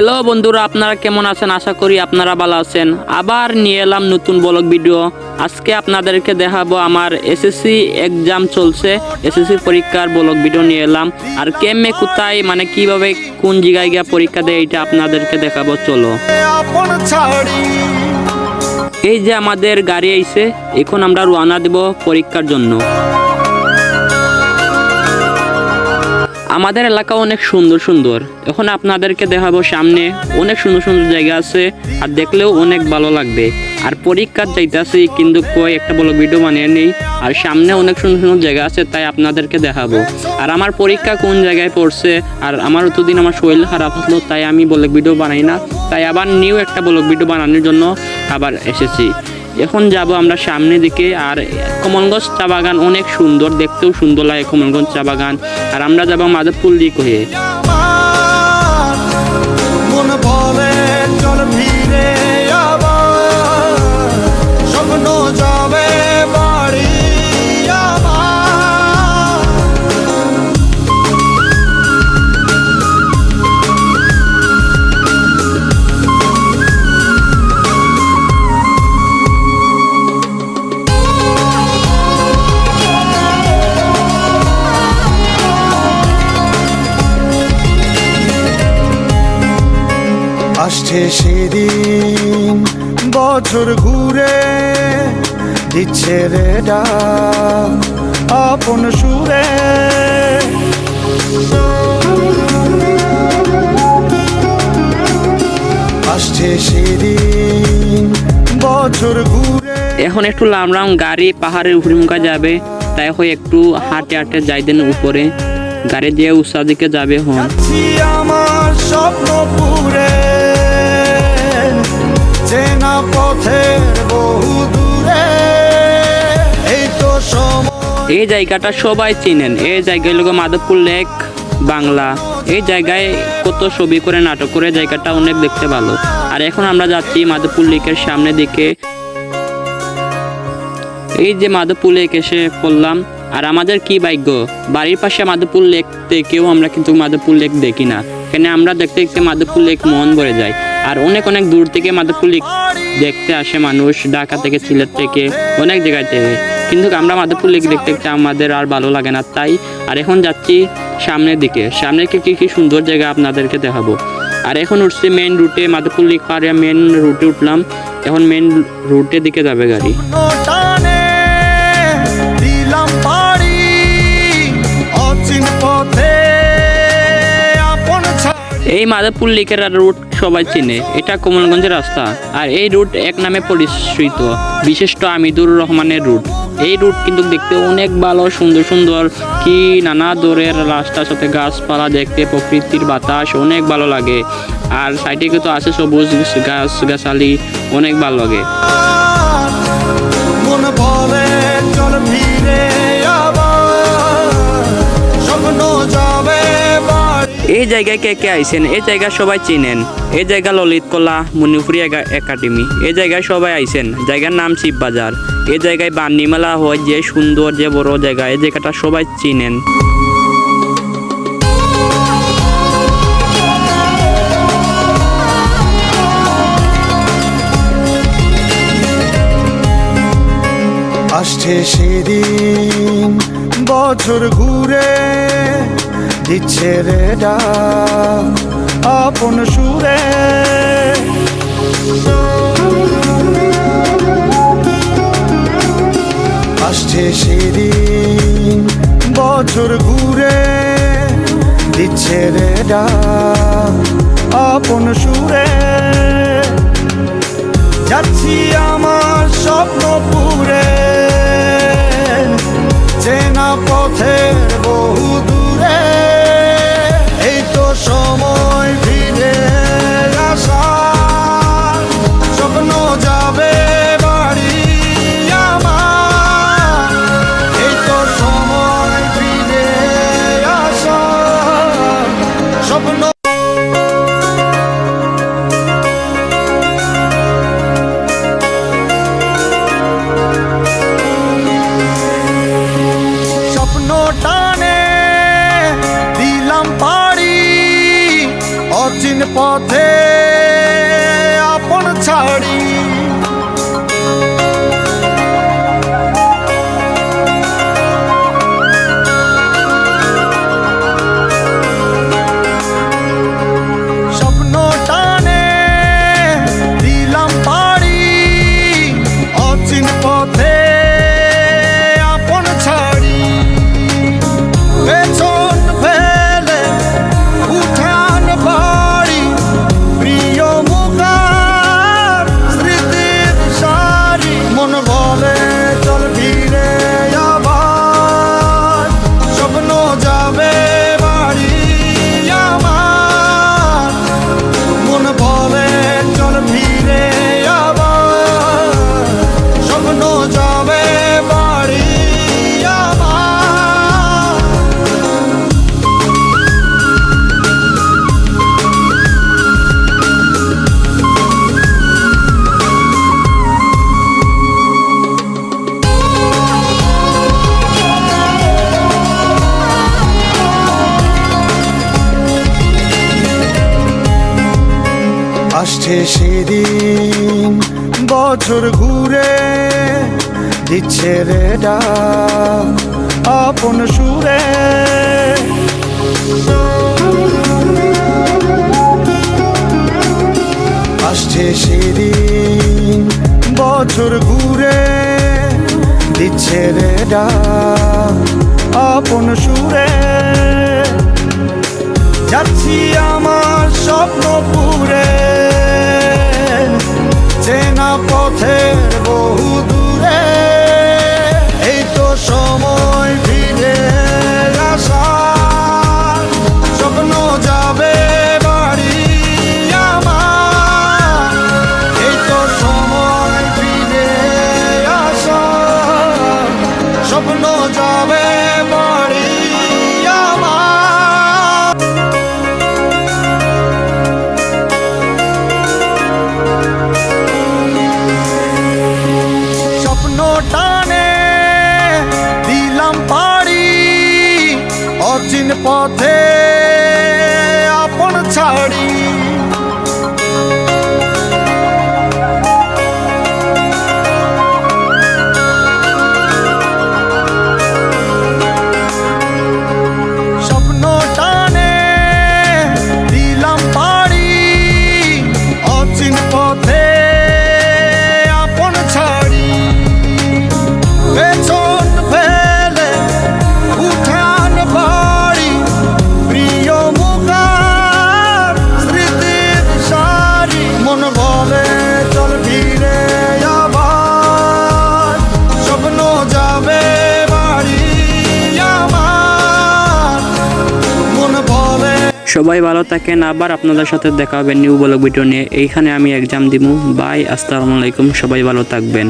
Hello বন্ধুরা, আপনারা কেমন আছেন? আশা করি আপনারা ভালো আছেন। আবার নিয়ে এলাম নতুন ব্লগ ভিডিও। আজকে আপনাদেরকে দেখাবো আমার এসএসসি এক্সাম চলছে, এসএসসি পরীক্ষার ব্লগ ভিডিও নিয়ে এলাম। আর কেমনে কোথায় মানে কিভাবে কোন জায়গায় গিয়ে পরীক্ষা দেয় এটা আপনাদেরকে দেখাবো, চলো। এই যে আমাদের গাড়ি আইছে, এখন আমরা রওনা দেব পরীক্ষার জন্য। আমাদের এলাকা অনেক সুন্দর সুন্দর, এখন আপনাদেরকে দেখাবো। সামনে অনেক সুন্দর সুন্দর জায়গা আছে, আর দেখলেও অনেক ভালো লাগবে। আর পরীক্ষার যাইতেছি কিন্তু কই একটা ব্লগ ভিডিও বানিয়ে নেই। আর সামনে অনেক সুন্দর সুন্দর জায়গা আছে, তাই আপনাদেরকে দেখাবো। আর আমার পরীক্ষা কোন জায়গায় পড়ছে, আর আমার অতদিন আমার শরীর খারাপ হলো, তাই আমি ব্লগ ভিডিও বানাই না। তাই আবার নিউ একটা ব্লগ ভিডিও বানানোর জন্য আবার এসেছি। এখন যাব আমরা সামনের দিকে। আর কমলগঞ্জ চা বাগান অনেক সুন্দর, দেখতেও সুন্দর লাগে কমলগঞ্জ চা বাগান। আর আমরা যাব মাধবপুর দিক হয়ে। আসছে সেদিন বছর ঘুরে দিচ্ছে রে ডাক আপন সুরে। আসছে সেদিন বছর ঘুরে। এখন একটু লামরাম গাড়ি পাহাড়ের উপরে মুখা যাবে, তাই হয় একটু হাঁটে হাঁটে যাই দেন উপরে। গাড়ি দিয়ে উষা দিকে যাবে। হন আমার স্বপ্ন পুরে চেনা পথের বহু দূরে। এই তো সময়। এই জায়গাটা সবাই চিনেন, এই জায়গায় লোক মাধবপুর লেক বাংলা। এই জায়গায় কত ছবি করে নাটক করে, জায়গাটা অনেক দেখতে ভালো। আর এখন আমরা যাচ্ছি মাধবপুর লেকের সামনের দিকে। এই যে মাধবপুর লেক এসে পড়লাম। আর আমাদের কি ভাগ্য, বাড়ির পাশে মাধবপুর লেক থেকেও আমরা কিন্তু মাধবপুর লেক দেখি না। এখানে আমরা দেখতে দেখতে মাধবপুর লেক মন ভরে যায়। আর অনেক অনেক দূর থেকে মাধবপুর লেক দেখতে আসে মানুষ, ঢাকা থেকে, সিলেট থেকে, অনেক জায়গায় থেকে। কিন্তু আমরা মাধবপুর লেক দেখতে দেখতে আমাদের আর ভালো লাগে না, তাই। আর এখন যাচ্ছি সামনের দিকে। সামনে কি কি সুন্দর জায়গা আপনাদেরকে দেখাবো। আর এখন উঠছি মেন রুটে, মাধবপুর লেক পাড়ে মেন রুটে উঠলাম। এখন মেন রুটের দিকে যাবে গাড়ি। এই মাধবপুর লেকের রুট সবাই চিনে, এটা কমলগঞ্জের রাস্তা। আর এই রুট এক নামে পরিচিত, বিশিষ্ট আমিদুর রহমানের রুট। এই রুট কিন্তু দেখতে অনেক ভালো, সুন্দর সুন্দর, কি নানা দূরের রাস্তার সাথে গাছপালা দেখতে, প্রকৃতির বাতাস অনেক ভালো লাগে। আর সাইডে কিন্তু আছে সবুজ গাছ গাছালি, অনেক ভালো লাগে। এই জায়গায় কে কে আইছেন? এই জায়গা সবাই চিনেন। এই জায়গা ললিত কলা মণিপুরি একাডেমি। এই জায়গায় সবাই আইছেন। জায়গার নাম শিববাজার। এই জায়গায় বান্নি মেলা হয়, যে সুন্দর, যে বড় জায়গা। এই জায়গাটা সবাই চিনেন। আসছে সেদিন বছর ঘুরে দিচ্ছে রে ডাক আপন সুরে। আসছে সেদিন বছর ঘুরে দিচ্ছে রে ডাক আপন সুরে। যাচ্ছি আমার স্বপ্ন পুরে চেনা পথের বহু দূরে। এই তো সময় ফিরে আসা, স্বপ্ন যাবে বাড়ি আমার। এই তো সময় ফিরে আসা, স্বপ্ন। টানে অচিন পথে আপন ছাড়ি স্বপ্ন টানে দিলাম পাড়ি অচিন পথে আপন ছাড়ি পেছন ফেলে উঠান বাড়ি প্রিয় মুখার স্মৃতির সারি মন বলে চল ফিরে আবার স্বপ্ন যাবে বাড়ি আমার মন বলে চল ফিরে আবার স্বপ্ন যাবে বাড়ি আমার আসছে সেদিন বছর ঘুরে দিচ্ছে রে ডাক আপন সুরে আসছে সেদিন বছর ঘুরে দিচ্ছে রে ডাক আপন সুরে যাচ্ছি আমার স্বপ্ন পুরে চেনা পথের বহু দূরে এই তো সময় ফিরে আসার স্বপ্ন যাবে বাড়ি আমার এই তো সময় ফিরে আসার স্বপ্ন যাবে বাড়ি আমার স্বপ্ন টানে দিলাম পাড়ি অচিন পথে আপন ছাড়ি স্বপ্ন টানে দিলাম পাড়ি অচিন পথে আপন ছাড়ি পেছন ফেলে উঠান বাড়ি প্রিয় মুখার স্মৃতির সারি মন বলে চল ফিরে আবার স্বপ্ন যাবে বাড়ি আমার মন বলে সবাই ভালো থাকেন, আবার আপনাদের সাথে দেখা হবে নিউ ব্লগ ভিডিও নিয়ে। এইখানে আমি এক্সাম দিব। বাই, আসসালামু আলাইকুম, সবাই ভালো থাকবেন।